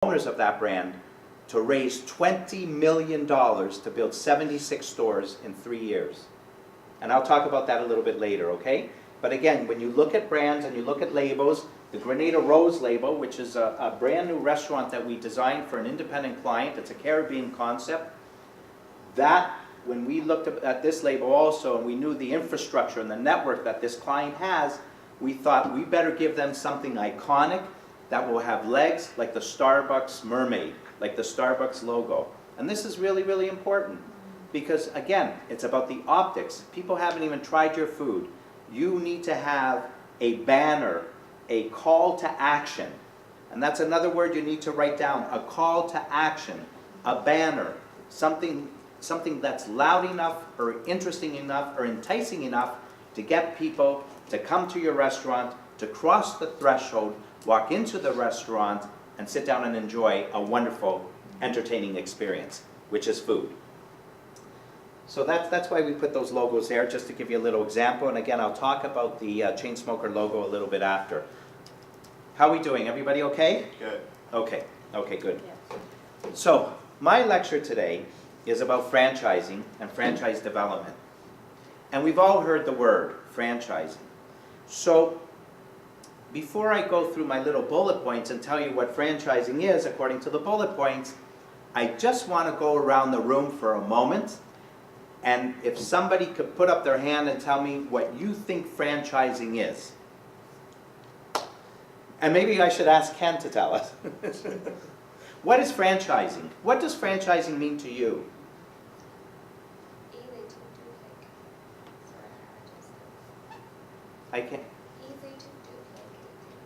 owners of that brand to raise $20 million to build 76 stores in 3 years. And I'll talk about that a little bit later, okay? But again, when you look at brands and you look at labels, the Grenada Rose label, which is a brand new restaurant that we designed for an independent client, it's a Caribbean concept. That, when we looked at this label also, and we knew the infrastructure and the network that this client has, we thought we better give them something iconic that will have legs like the Starbucks mermaid, like the Starbucks logo. And this is really, really important because, again, it's about the optics. People haven't even tried your food. You need to have a banner, a call to action. And that's another word you need to write down, a call to action, a banner, something that's loud enough or interesting enough or enticing enough to get people to come to your restaurant, to cross the threshold, walk into the restaurant, and sit down and enjoy a wonderful, entertaining experience, which is food. So that's why we put those logos there, just to give you a little example. And again, I'll talk about the Chain Smoker logo a little bit after. How are we doing? Everybody okay? Good. Okay, good. So my lecture today is about franchising and franchise development. And we've all heard the word franchising. So before I go through my little bullet points and tell you what franchising is according to the bullet points, I just want to go around the room for a moment, and if somebody could put up their hand and tell me what you think franchising is. And maybe I should ask Ken to tell us. What is franchising? What does franchising mean to you? I can't.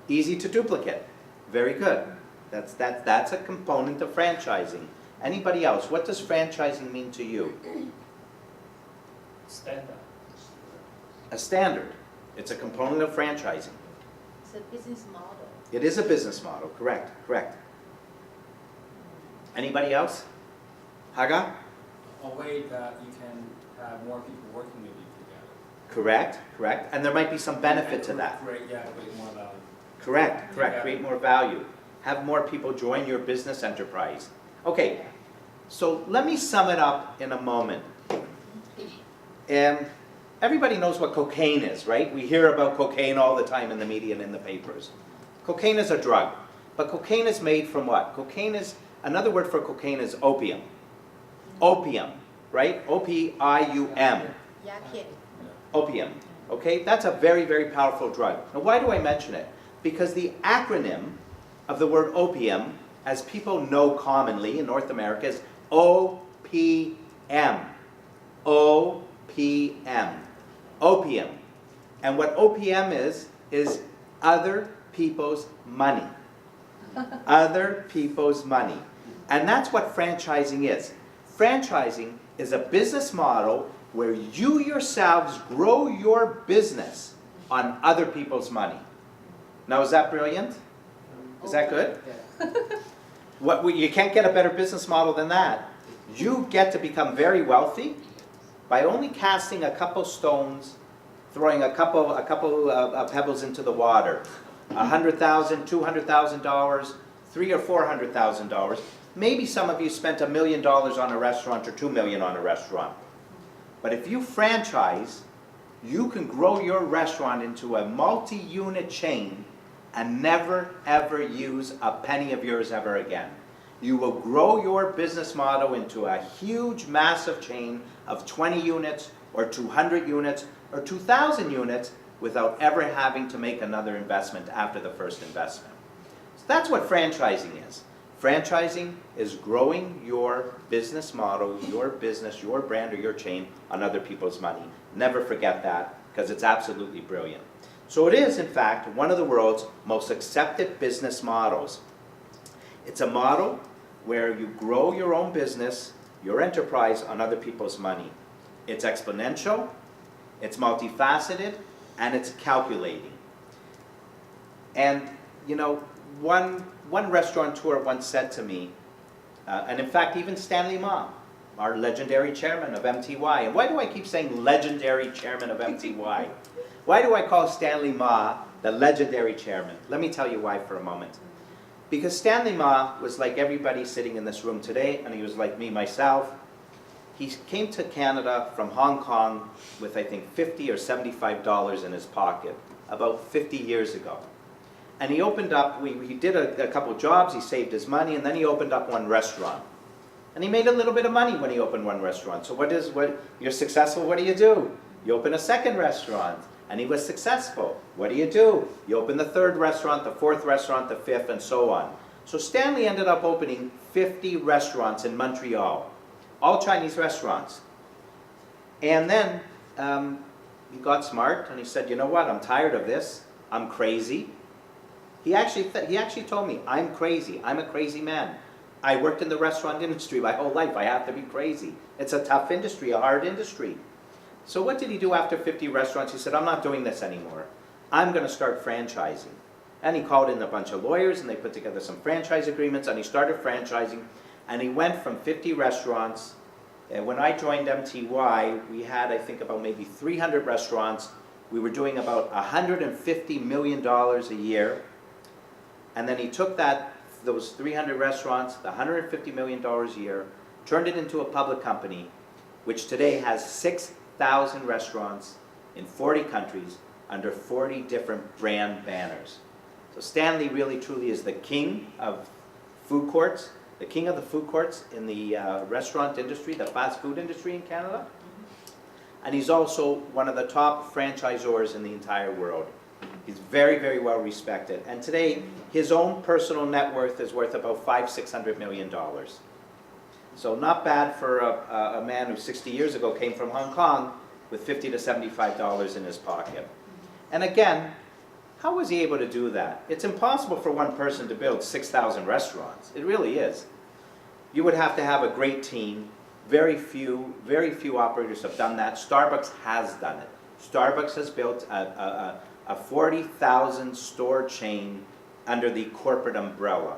Easy to duplicate. Very good. That's a component of franchising. Anybody else? What does franchising mean to you? Standard. A standard. It's a component of franchising. It's a business model. It is a business model. Correct. Anybody else? Haga? A way that you can have more people working with you together. Correct. And there might be some benefit to that. Create more value. Correct. Create more value. Have more people join your business enterprise. Okay, so let me sum it up in a moment. Everybody knows what cocaine is, right? We hear about cocaine all the time in the media and in the papers. Cocaine is a drug, but cocaine is made from what? Another word for cocaine is opium. Opium, right? O-P-I-U-M. Opium, okay? That's a very, very powerful drug. Now, why do I mention it? Because the acronym of the word opium, as people know commonly in North America, is O-P-M. O-P-M. Opium. And what OPM is other people's money. Other people's money. And that's what franchising is. Franchising is a business model where you yourselves grow your business on other people's money. Now, is that brilliant? Is that good? Yeah. You can't get a better business model than that. You get to become very wealthy by only casting a couple stones, throwing a couple of pebbles into the water. $100,000, $200,000, $300,000 or $400,000. Maybe some of you spent $1 million on a restaurant or $2 million on a restaurant. But if you franchise, you can grow your restaurant into a multi-unit chain and never ever use a penny of yours ever again. You will grow your business model into a huge, massive chain of 20 units or 200 units or 2,000 units without ever having to make another investment after the first investment. So that's what franchising is. Franchising is growing your business model, your business, your brand, or your chain on other people's money. Never forget that, because it's absolutely brilliant. So it is, in fact, one of the world's most accepted business models. It's a model where you grow your own business, your enterprise, on other people's money. It's exponential, it's multifaceted, and it's calculating. And, you know, one restaurateur once said to me, and in fact even Stanley Ma, our legendary chairman of MTY, and why do I keep saying legendary chairman of MTY? Why do I call Stanley Ma the legendary chairman? Let me tell you why for a moment. Because Stanley Ma was like everybody sitting in this room today, and he was like me, myself. He came to Canada from Hong Kong with, I think, $50 or $75 in his pocket, about 50 years ago. And he opened up, he did a couple jobs, he saved his money, and then he opened up one restaurant. And he made a little bit of money when he opened one restaurant. So you're successful, what do? You open a second restaurant, and he was successful. What do? You open the third restaurant, the fourth restaurant, the fifth, and so on. So Stanley ended up opening 50 restaurants in Montreal, all Chinese restaurants. And then he got smart, and he said, you know what, I'm tired of this, I'm crazy. He actually told me, I'm crazy, I'm a crazy man. I worked in the restaurant industry my whole life, I have to be crazy. It's a tough industry, a hard industry. So what did he do after 50 restaurants? He said, I'm not doing this anymore. I'm going to start franchising. And he called in a bunch of lawyers, and they put together some franchise agreements, and he started franchising. And he went from 50 restaurants. And when I joined MTY, we had, I think, about maybe 300 restaurants. We were doing about $150 million a year. And then he took those 300 restaurants, the $150 million a year, turned it into a public company, which today has 6,000 restaurants in 40 countries under 40 different brand banners. So Stanley really truly is the king of food courts, the king of the food courts in the restaurant industry, the fast food industry in Canada. And he's also one of the top franchisors in the entire world. He's very, very well respected. And today, his own personal net worth is worth about $500–600 million. So not bad for a man who 60 years ago came from Hong Kong with $50 to $75 in his pocket. And again, how was he able to do that? It's impossible for one person to build 6,000 restaurants. It really is. You would have to have a great team. Very few operators have done that. Starbucks has done it. Starbucks has built a 40,000 store chain under the corporate umbrella.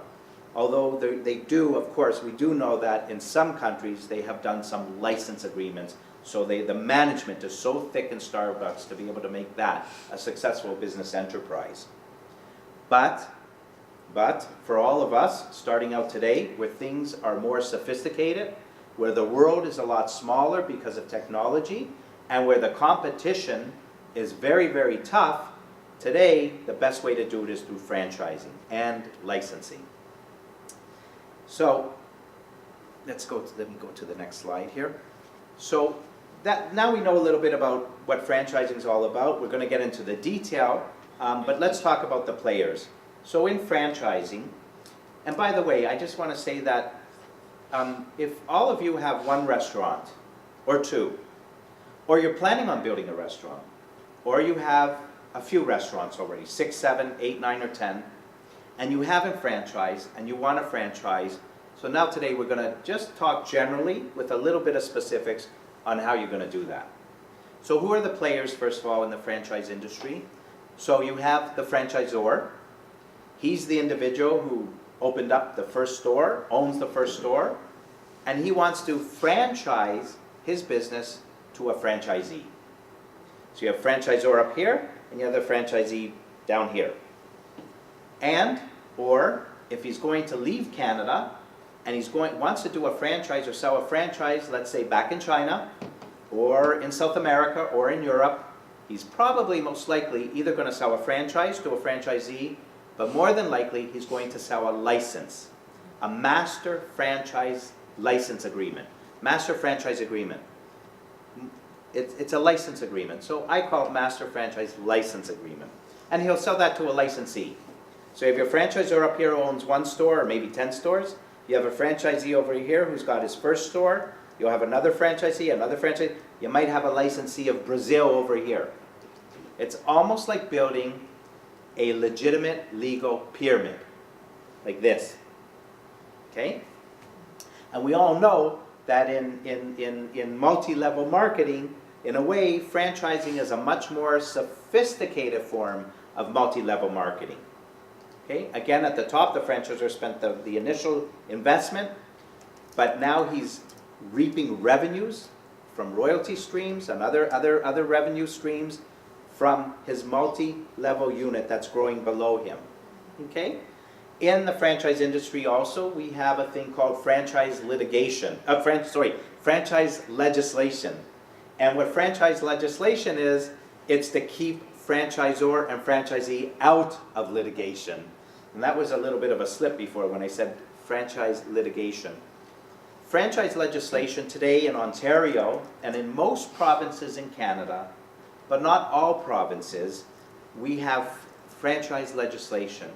Although they do, of course, we do know that in some countries they have done some license agreements. So the management is so thick in Starbucks to be able to make that a successful business enterprise. But for all of us starting out today, where things are more sophisticated, where the world is a lot smaller because of technology, and where the competition is very, very tough, today the best way to do it is through franchising and licensing. So let me go to the next slide here. So now we know a little bit about what franchising is all about. We're going to get into the detail, but let's talk about the players. So in franchising, and by the way, I just want to say that if all of you have one restaurant, or two, or you're planning on building a restaurant, or you have a few restaurants already, 6, 7, 8, 9, or 10, and you haven't franchised, and you want to franchise, so now today we're going to just talk generally with a little bit of specifics on how you're going to do that. So who are the players, first of all, in the franchise industry? So you have the franchisor. He's the individual who opened up the first store, owns the first store, and he wants to franchise his business to a franchisee. So you have franchisor up here, and you have the franchisee down here. And, or, if he's going to leave Canada, and wants to do a franchise or sell a franchise, let's say back in China, or in South America, or in Europe, he's probably most likely either going to sell a franchise to a franchisee, but more than likely he's going to sell a license, a master franchise license agreement. Master franchise agreement. It's a license agreement, so I call it master franchise license agreement. And he'll sell that to a licensee. So if your franchisor up here owns one store or maybe 10 stores, you have a franchisee over here who's got his first store. You'll have another franchisee, another franchisee. You might have a licensee of Brazil over here. It's almost like building a legitimate legal pyramid, like this. Okay? And we all know that in multi-level marketing, in a way, franchising is a much more sophisticated form of multi-level marketing. Okay? Again, at the top, the franchisor spent the initial investment, but now he's reaping revenues from royalty streams and other revenue streams from his multi-level unit that's growing below him. Okay? In the franchise industry also, we have a thing called franchise litigation, franchise legislation. And what franchise legislation is, it's to keep franchisor and franchisee out of litigation. And that was a little bit of a slip before when I said franchise litigation. Franchise legislation today in Ontario and in most provinces in Canada, but not all provinces, we have franchise legislation.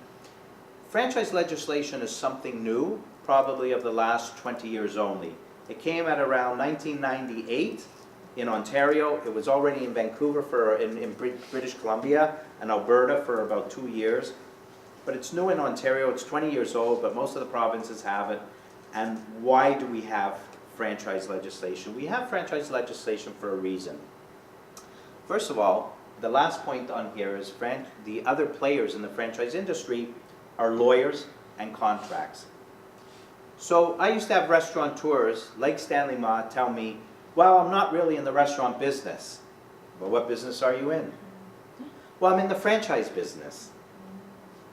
Franchise legislation is something new, probably of the last 20 years only. It came at around 1998 in Ontario. It was already in Vancouver in British Columbia and Alberta for about 2 years. But it's new in Ontario. It's 20 years old, but most of the provinces have it. And why do we have franchise legislation? We have franchise legislation for a reason. First of all, the last point on here is the other players in the franchise industry are lawyers and contracts. So I used to have restaurateurs like Stanley Ma tell me, well, I'm not really in the restaurant business. Well, what business are you in? Well, I'm in the franchise business.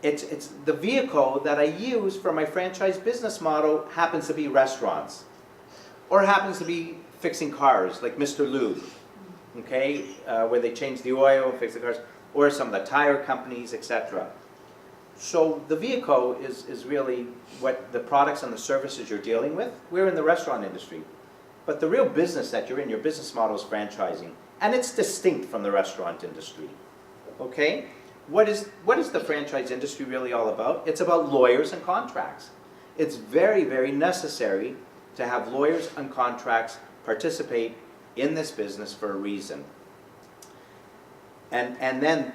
It's the vehicle that I use for my franchise business model happens to be restaurants. Or happens to be fixing cars, like Mr. Lube, okay, where they change the oil and fix the cars, or some of the tire companies, etc. So the vehicle is really what the products and the services you're dealing with. We're in the restaurant industry. But the real business that you're in, your business model is franchising. And it's distinct from the restaurant industry. Okay? What is the franchise industry really all about? It's about lawyers and contracts. It's very, very necessary to have lawyers and contracts participate in this business for a reason. And then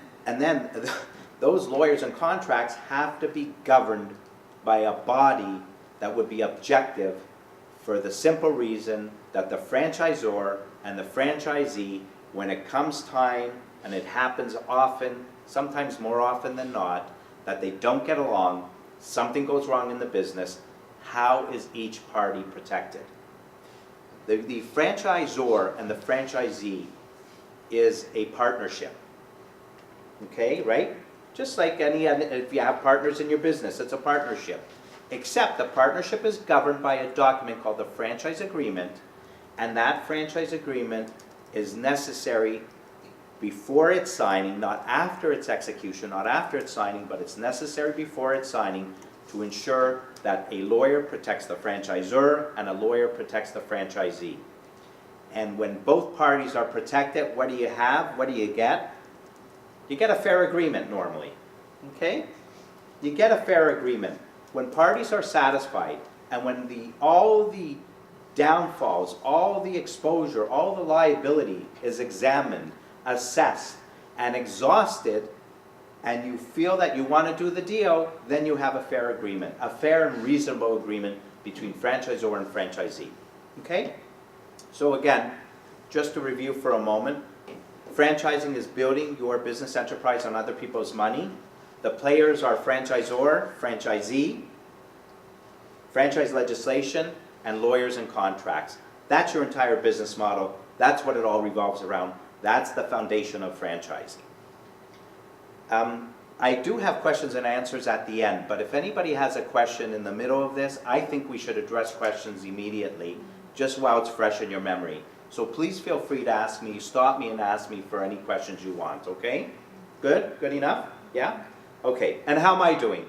those lawyers and contracts have to be governed by a body that would be objective for the simple reason that the franchisor and the franchisee, when it comes time, and it happens often, sometimes more often than not, that they don't get along, something goes wrong in the business, how is each party protected? The franchisor and the franchisee is a partnership. Okay, right? Just like if you have partners in your business, it's a partnership. Except the partnership is governed by a document called the franchise agreement, and that franchise agreement is necessary before its signing, not after its execution, not after its signing, but it's necessary before its signing to ensure that a lawyer protects the franchisor and a lawyer protects the franchisee. And when both parties are protected, what do you have? What do you get? You get a fair agreement normally. Okay? You get a fair agreement. When parties are satisfied and when all the downfalls, all the exposure, all the liability is examined, assessed, and exhausted, and you feel that you want to do the deal, then you have a fair agreement, a fair and reasonable agreement between franchisor and franchisee. Okay? So again, just to review for a moment, franchising is building your business enterprise on other people's money. The players are franchisor, franchisee, franchise legislation, and lawyers and contracts. That's your entire business model. That's what it all revolves around. That's the foundation of franchising. I do have questions and answers at the end, but if anybody has a question in the middle of this, I think we should address questions immediately, just while it's fresh in your memory. So please feel free to ask me, stop me and ask me for any questions you want, okay? Good? Good enough? Yeah? Okay. And how am I doing?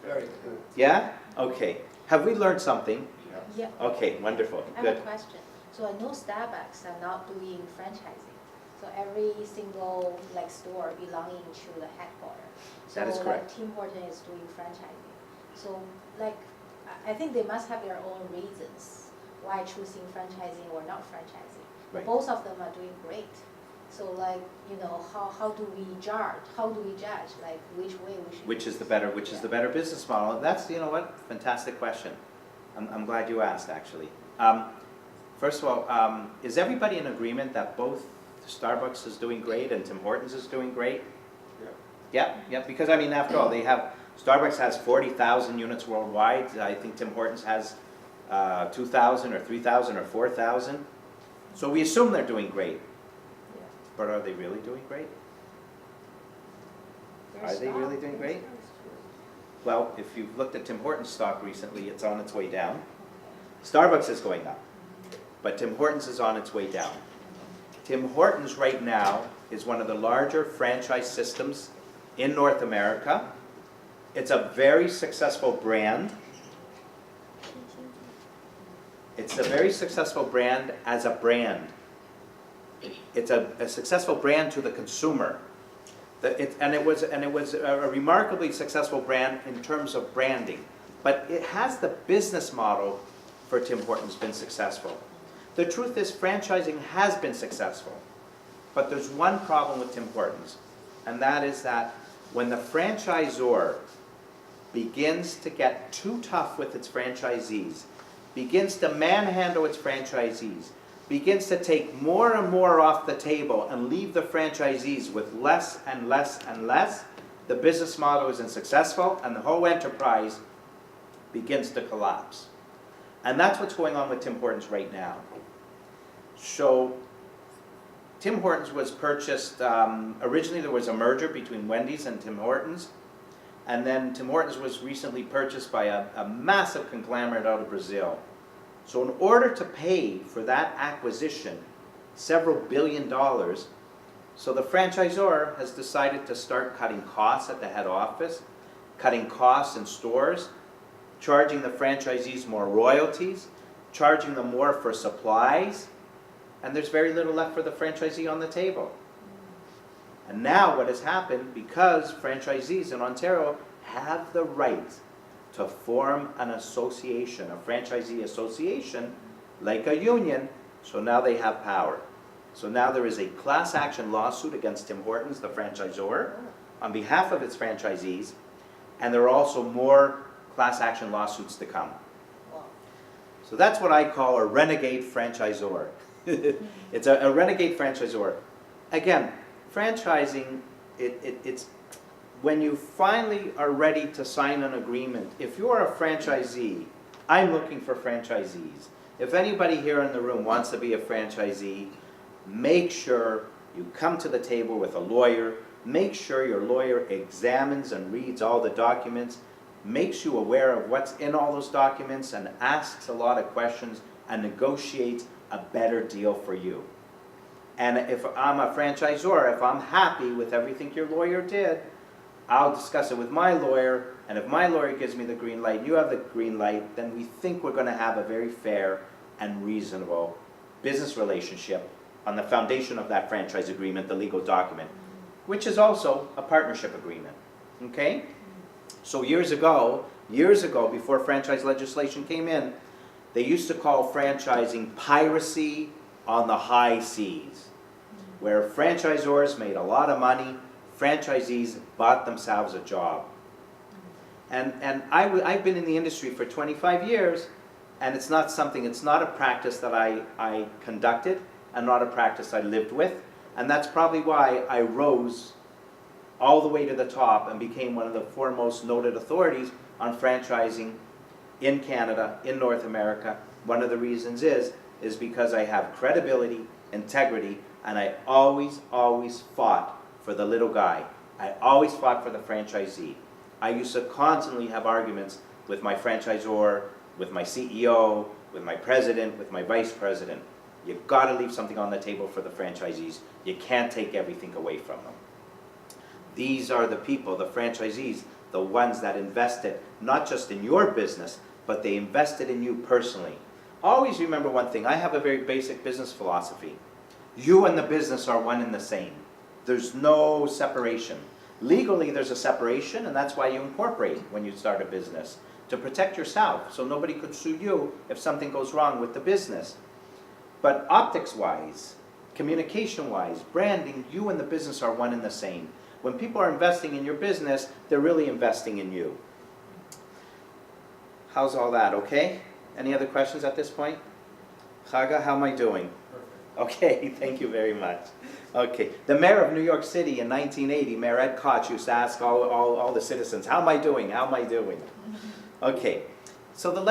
Very good. Yeah? Okay. Have we learned something? Yeah. Okay, wonderful. I have Good. a question. So I know Starbucks are not doing franchising. So every single store belonging to the headquarters. So That is correct. Tim Hortons is doing franchising. So I think they must have their own reasons why choosing franchising or not franchising. Right. Both of them are doing great. So how do we judge? How do we judge which way we should? Which is the better business model? And that's, you know what, fantastic question. I'm glad you asked, actually. First of all, is everybody in agreement that both Starbucks is doing great and Tim Hortons is doing great? Yeah, because I mean, after all, Starbucks has 40,000 units worldwide. I think Tim Hortons has 2,000 or 3,000 or 4,000. So we assume they're doing great. Yeah. But are they really doing great? Their Are they stock- really doing their great? stock is true. well, if you've looked at Tim Hortons stock recently, it's on its way down. Starbucks is going up, but Tim Hortons is on its way down. Tim Hortons right now is one of the larger franchise systems in North America. It's a very successful brand. It's a very successful brand as a brand. It's a successful brand to the consumer. And it was a remarkably successful brand in terms of branding. But it has the business model for Tim Hortons been successful. The truth is franchising has been successful. But there's one problem with Tim Hortons, and that is that when the franchisor begins to get too tough with its franchisees, begins to manhandle its franchisees, begins to take more and more off the table and leave the franchisees with less and less and less, the business model isn't successful and the whole enterprise begins to collapse. And that's what's going on with Tim Hortons right now. So Tim Hortons was purchased, originally there was a merger between Wendy's and Tim Hortons, and then Tim Hortons was recently purchased by a massive conglomerate out of Brazil. So in order to pay for that acquisition, several $billion, so the franchisor has decided to start cutting costs at the head office, cutting costs in stores, charging the franchisees more royalties, charging them more for supplies, and there's very little left for the franchisee on the table. And now what has happened, because franchisees in Ontario have the right to form an association, a franchisee association, like a union, so now they have power. So now there is a class action lawsuit against Tim Hortons, the franchisor, on behalf of its franchisees, and there are also more class action lawsuits to come. So that's what I call a renegade franchisor. It's a renegade franchisor. Again, franchising, it's when you finally are ready to sign an agreement. If you're a franchisee, I'm looking for franchisees. If anybody here in the room wants to be a franchisee, make sure you come to the table with a lawyer. Make sure your lawyer examines and reads all the documents, makes you aware of what's in all those documents, and asks a lot of questions and negotiates a better deal for you. And if I'm a franchisor, if I'm happy with everything your lawyer did, I'll discuss it with my lawyer, and if my lawyer gives me the green light, you have the green light, then we think we're going to have a very fair and reasonable business relationship on the foundation of that franchise agreement, the legal document, which is also a partnership agreement. Okay? So years ago, before franchise legislation came in, they used to call franchising piracy on the high seas, where franchisors made a lot of money, franchisees bought themselves a job. And I've been in the industry for 25 years, and it's not a practice that I conducted, and not a practice I lived with, and that's probably why I rose all the way to the top and became one of the foremost noted authorities on franchising in Canada, in North America. One of the reasons is because I have credibility, integrity, and I always fought for the little guy. I always fought for the franchisee. I used to constantly have arguments with my franchisor, with my CEO, with my president, with my vice president. You've got to leave something on the table for the franchisees. You can't take everything away from them. These are the people, the franchisees, the ones that invested not just in your business, but they invested in you personally. Always remember one thing. I have a very basic business philosophy. You and the business are one and the same. There's no separation. Legally, there's a separation, and that's why you incorporate when you start a business, to protect yourself, so nobody could sue you if something goes wrong with the business. But optics-wise, communication-wise, branding, you and the business are one and the same. When people are investing in your business, they're really investing in you. How's all that, okay? Any other questions at this point? Chaga, how am I doing? Perfect. Okay, thank you very much. Okay, the mayor of New York City in 1980, Mayor Ed Koch, used to ask all the citizens, how am I doing? How am I doing? Okay, so the